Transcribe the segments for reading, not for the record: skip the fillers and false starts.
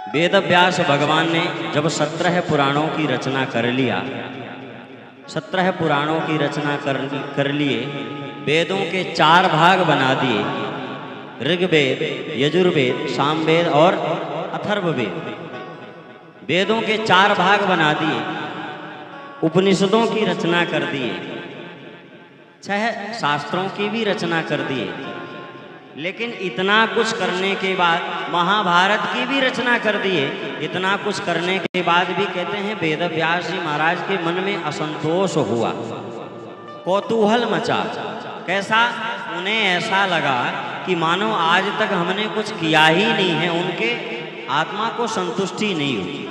वेद व्यास भगवान ने जब 17 पुराणों की रचना कर लिया, 17 पुराणों की रचना कर लिए, वेदों के 4 भाग बना दिए, ऋग्वेद, यजुर्वेद, सामवेद और अथर्ववेद। वेदों के 4 भाग बना दिए, उपनिषदों की रचना कर दिए, 6 शास्त्रों की भी रचना कर दिए। लेकिन इतना कुछ करने के बाद महाभारत की भी रचना कर दिए। इतना कुछ करने के बाद भी कहते हैं वेद व्यास जी महाराज के मन में असंतोष हुआ, कौतूहल मचा। कैसा? उन्हें ऐसा लगा कि मानो आज तक हमने कुछ किया ही नहीं है, उनके आत्मा को संतुष्टि नहीं हुई।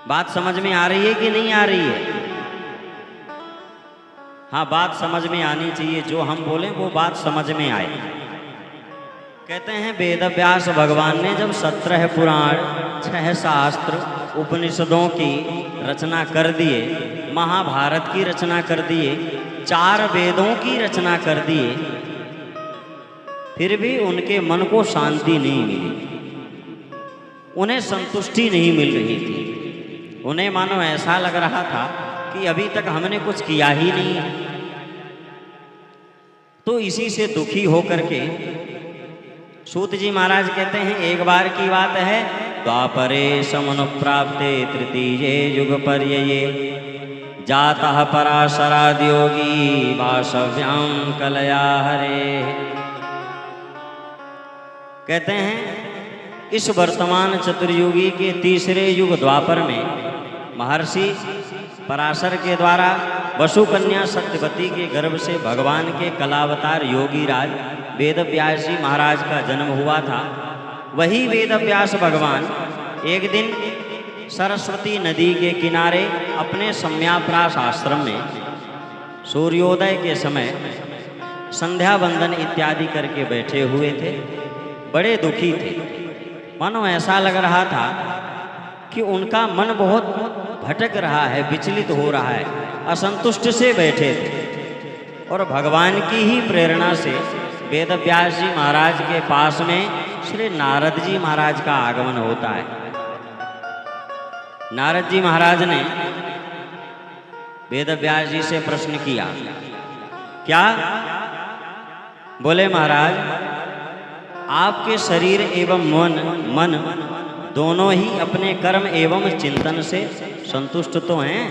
बात समझ में आ रही है कि नहीं आ रही है? हाँ, बात समझ में आनी चाहिए, जो हम बोलें वो बात समझ में आए। कहते हैं वेद व्यास भगवान ने जब 17 पुराण, 6 शास्त्र, उपनिषदों की रचना कर दिए, महाभारत की रचना कर दिए, 4 वेदों की रचना कर दिए, फिर भी उनके मन को शांति नहीं मिली, उन्हें संतुष्टि नहीं मिल रही थी। उन्हें मानो ऐसा लग रहा था कि अभी तक हमने कुछ किया ही नहीं है। तो इसी से दुखी होकर के सूत जी महाराज कहते हैं, एक बार की बात है, द्वापरे समनु प्राप्ते तृतीये युग पर्यये जातः पराशरादि योगी वासव्याम कलया हरे। कहते हैं इस वर्तमान चतुर्युगी के तीसरे युग द्वापर में महर्षि पराशर के द्वारा वसु कन्या सत्यवती के गर्भ से भगवान के कलावतार योगी राज वेद व्यास जी महाराज का जन्म हुआ था। वही वेद व्यास भगवान एक दिन सरस्वती नदी के किनारे अपने सम्याप्रास आश्रम में सूर्योदय के समय संध्या वंदन इत्यादि करके बैठे हुए थे। बड़े दुखी थे, मानो ऐसा लग रहा था कि उनका मन बहुत भटक रहा है, विचलित हो रहा है, असंतुष्ट से बैठे थे। और भगवान की ही प्रेरणा से वेद व्यास जी महाराज के पास में श्री नारद जी महाराज का आगमन होता है। नारद जी महाराज ने वेद व्यास जी से प्रश्न किया। क्या? बोले महाराज, आपके शरीर एवं मन दोनों ही अपने कर्म एवं चिंतन से संतुष्ट तो हैं।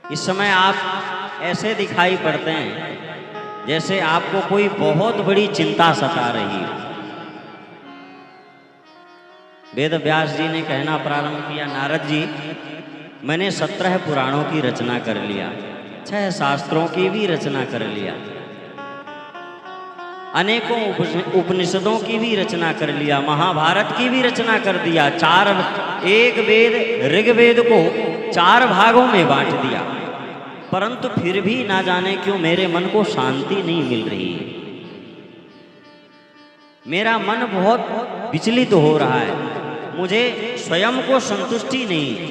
इस समय आप ऐसे दिखाई पड़ते हैं जैसे आपको कोई बहुत बड़ी चिंता सता रही है। वेद व्यास जी ने कहना प्रारंभ किया, नारद जी, मैंने 17 पुराणों की रचना कर लिया, 6 शास्त्रों की भी रचना कर लिया, अनेकों उपनिषदों की भी रचना कर लिया, महाभारत की भी रचना कर दिया, एक वेद ऋग्वेद को 4 भागों में बांट दिया, परंतु फिर भी ना जाने क्यों मेरे मन को शांति नहीं मिल रही है। मेरा मन बहुत विचलित हो रहा है, मुझे स्वयं को संतुष्टि नहीं है।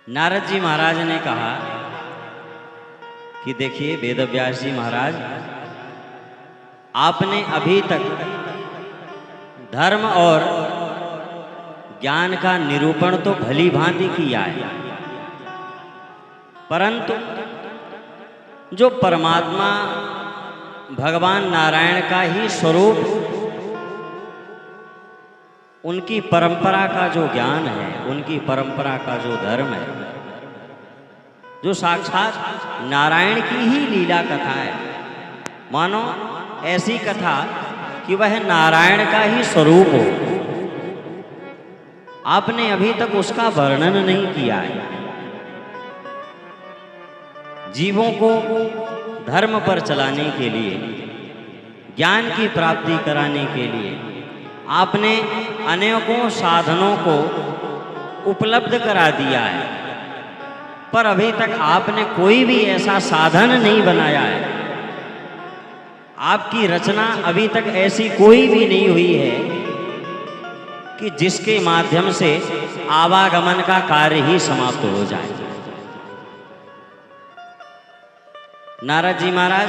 नारद जी महाराज ने कहा कि देखिए वेद व्यास जी महाराज, आपने अभी तक धर्म और ज्ञान का निरूपण तो भली भांति किया है, परंतु जो परमात्मा भगवान नारायण का ही स्वरूप, उनकी परंपरा का जो ज्ञान है, उनकी परंपरा का जो धर्म है, जो साक्षात नारायण की ही लीला कथा है, मानो ऐसी कथा कि वह नारायण का ही स्वरूप हो, आपने अभी तक उसका वर्णन नहीं किया है। जीवों को धर्म पर चलाने के लिए, ज्ञान की प्राप्ति कराने के लिए आपने अनेकों साधनों को उपलब्ध करा दिया है, पर अभी तक आपने कोई भी ऐसा साधन नहीं बनाया है। आपकी रचना अभी तक ऐसी कोई भी नहीं हुई है कि जिसके माध्यम से आवागमन का कार्य ही समाप्त हो जाए। नारद जी महाराज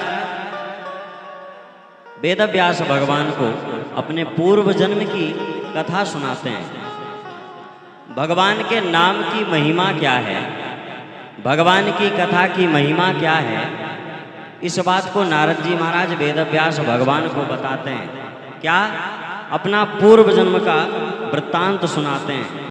वेदव्यास भगवान को अपने पूर्व जन्म की कथा सुनाते हैं। भगवान के नाम की महिमा क्या है, भगवान की कथा की महिमा क्या है, इस बात को नारद जी महाराज वेदव्यास भगवान को बताते हैं। क्या? अपना पूर्व जन्म का वृत्तांत सुनाते हैं।